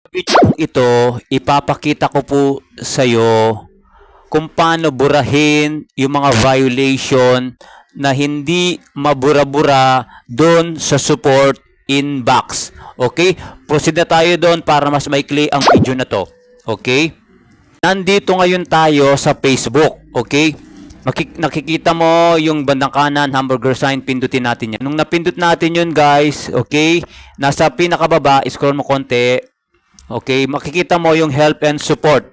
Video ito, ipapakita ko po sa iyo kung paano burahin yung mga violation na hindi mabura-bura doon sa support inbox. Okay? Proceed na tayo doon para mas maikli ang video na to. Okay? Nandito ngayon tayo sa Facebook. Okay? Nakikita mo yung bandang kanan, hamburger sign, pindutin natin yan. Nung napindut natin yun guys, okay? Nasa pinakababa, scroll mo konti. Okay, makikita mo yung help and support.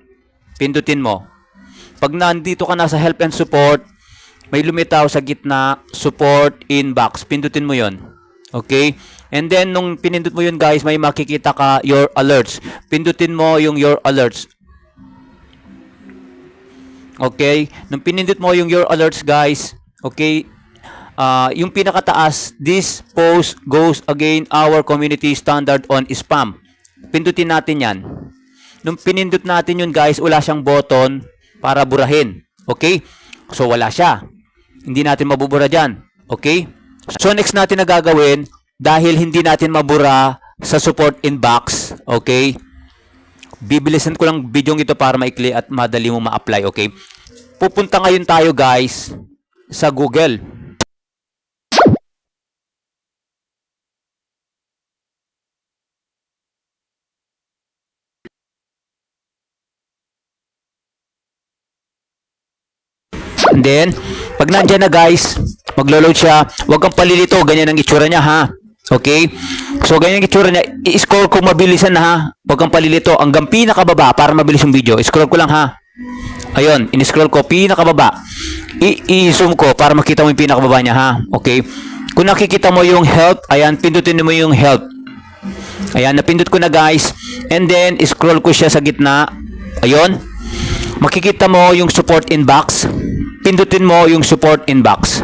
Pindutin mo. Pag nandito ka na sa help and support, may lumitaw sa gitna, support inbox. Pindutin mo yon. Okay? And then, nung pinindut mo yun guys, may makikita ka your alerts. Pindutin mo yung your alerts. Okay? Nung pinindut mo yung your alerts guys, okay, yung pinakataas, this post goes against our community standard on spam. Pindutin natin yan. Nung pinindot natin yun guys, wala siyang button para burahin. Okay? So wala siya. Hindi natin mabubura dyan. Okay? So next natin na gagawin, dahil hindi natin mabura sa support inbox, okay? Bibilisan ko lang video ito para maikli at madali mo ma-apply, okay? Pupunta ngayon tayo guys sa Google. And then, pag nandyan na guys, maglo-load siya. Huwag kang palilito, ganyan ang itsura niya ha. Okay? So, ganyan ang itsura niya. I-scroll ko mabilisan na ha. Huwag kang palilito. Hanggang pinakababa para mabilis yung video. I-scroll ko lang ha. Ayun, in-scroll ko pinakababa. I-zoom ko para makita mo yung pinakababa niya ha. Okay? Kung nakikita mo yung help, ayan, pindutin mo yung help. Ayan, napindot ko na guys. And then, scroll ko siya sa gitna. Ayun. Makikita mo yung support inbox. Pindutin mo yung support inbox.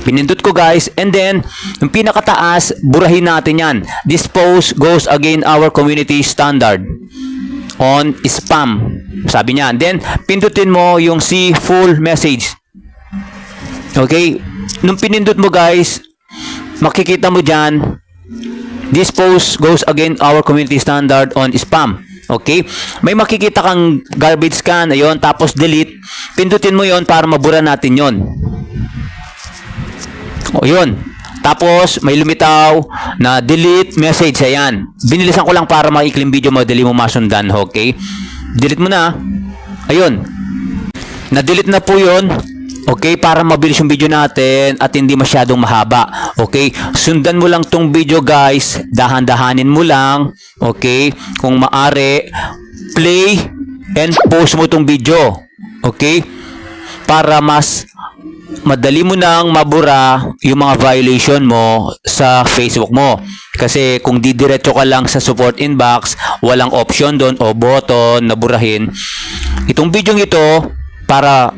Pinindot ko guys. And then, yung pinakataas, burahin natin yan. This post goes against our community standard on spam. Sabi niya. And then, pindutin mo yung see full message. Okay? Nung pinindot mo guys, makikita mo dyan, this post goes against our community standard on spam. Okay? May makikita kang garbage scan, ayun, tapos delete. Pindutin mo yon para mabura natin yon. O yun. Tapos, may lumitaw na delete message, ayan. Binilisan ko lang para maikling video, madali mo masundan, okay? Delete mo na. Ayun. Na-delete na po yon. Okay, para mabilis yung video natin at hindi masyadong mahaba. Okay, sundan mo lang tong video guys. Dahan-dahanin mo lang. Okay, kung maaari, play and pause mo tong video. Okay, para mas madali mo nang mabura yung mga violation mo sa Facebook mo. Kasi kung didiretso ka lang sa support inbox, walang option doon o button na burahin. Itong video ito, para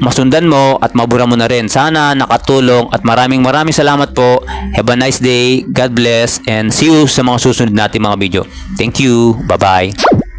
masundan mo at mabura mo na rin. Sana nakatulong at maraming salamat po. Have a nice day. God bless and see you sa mga susunod natin mga video. Thank you. Bye-bye.